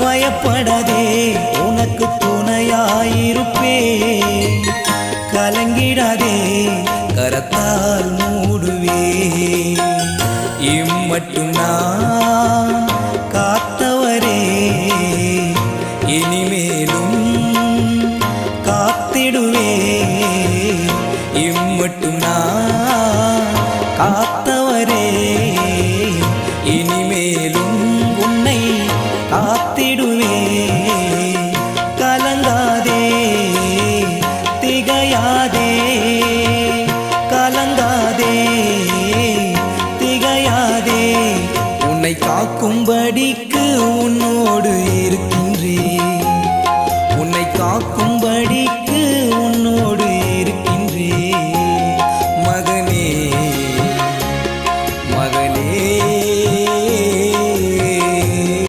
பயப்படாதே உனக்கு துணையாயிருப்பே கலங்கிடாதே கரத்தால் மூடுவே இம்மட்டும் நான் காத்தவரே இனிமேலும் காத்திடுவே இம்மட்டும் நான் காத்தவரே இனிமேலும் உன்னை காத்திடுவே கலங்காதே திகையாதே கலங்காதே திகையாதே உன்னை காக்கும்படிக்கு உன்னோடு இருக்கின்றேன் உன்னை காக்கும்